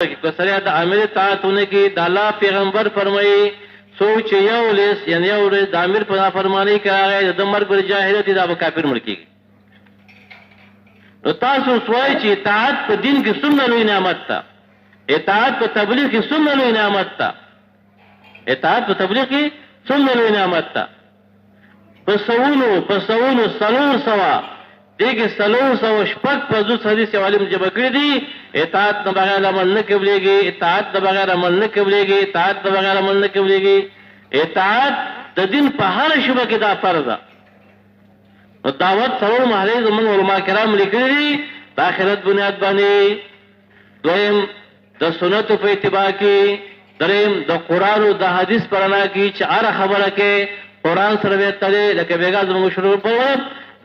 که سره د امیر اطاعتونه کې د الله پیغمبر فرمایي سوچ یو لیس یعنی یو د امیر په نافرمانی کې راغی د مرګ پر جاهلیت دا به کافر مړ کیږي. نو تاسو سوای چې اطاعت په دین کې څومره لوی نعمت ده، اطاعت په تبلیغ کې څومره لوی نعمت ده، اطاعت په تبلیغ کې څومره لوی نعمت ده. په سوونو سلور سوا دیگه سلور سوا شپک پزوس حدیث عالم جمع کړی دي اطاعت نه بغیر عمل نه قبلېږي، اطاعت نه بغیر عمل نه قبلېږي، اطاعت نه بغیر عمل نه قبلېږي. اطاعت د دین په هر شبه کې دا فرض ده. نو دعوت سلور محلې زموږ علما کرام لیکلي دي د آخرت بنیاد باندې، دویم د سنتو په اتباع کې، دریم د قرآن او د حدیث په رڼا کې چې هره خبره کې قرآن سره به تړي. لکه بیګا زموږ شروع په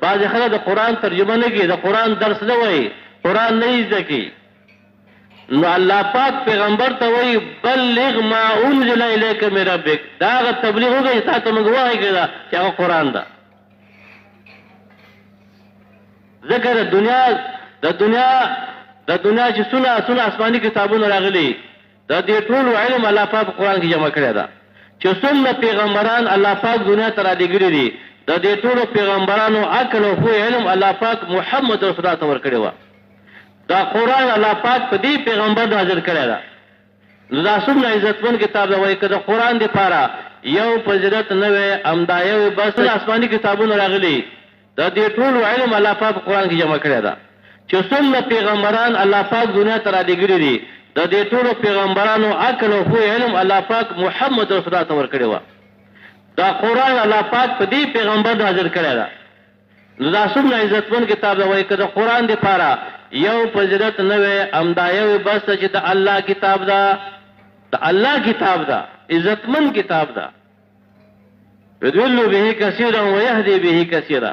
بعض خلک د قرآن ترجمه نه کوي، د قرآن درس نه وایي، قرآن نه زده کوي. نو الله پاک پیغمبر ته وایي بلغ ما انزل الیک من ربک، دا هغه تبلیغ وکړي تا ته موږ وایي کړه چې هغه قرآن ده. ځکه د دنیا چې څونه آسماني کتابونه راغلي د دې ټولو علم الله پاک قرآن کې جمع کړی ده. چې څومره پیغمبران الله پاک دنیا ته رالیږلي دي د دې ټولو پیغمبرانو عقل او علم الله پاک محمد رسول الله ته ورکړی و. دا قرآن الله پاک په دې پیغمبر نازل کړی ده. نو دا څومره عزتمن کتاب ده. وایي که د قرآن دپاره یو فضیلت نه وی همدا یو بس آسماني کتابونه راغلي د دې ټولو علم الله پاک قرآن کې جمع کړی ده. چې څومره پیغمبران الله پاک دنیا ته رالیږلي دي د دې ټولو پیغمبرانو عقل او علم الله پاک محمد رسول الله ته ورکړی و. دا قرآن الله پاک په دې پیغمبر نازل کړی ده. نو دا څومره عزتمن کتاب ده. وایي که د قرآن دپاره یو فضیلت نه وی همدا یو بس چې د الله کتاب ده، د الله کتاب ده، عزتمن کتاب ده. یضل به کثیرا ویهدی به کثیرا.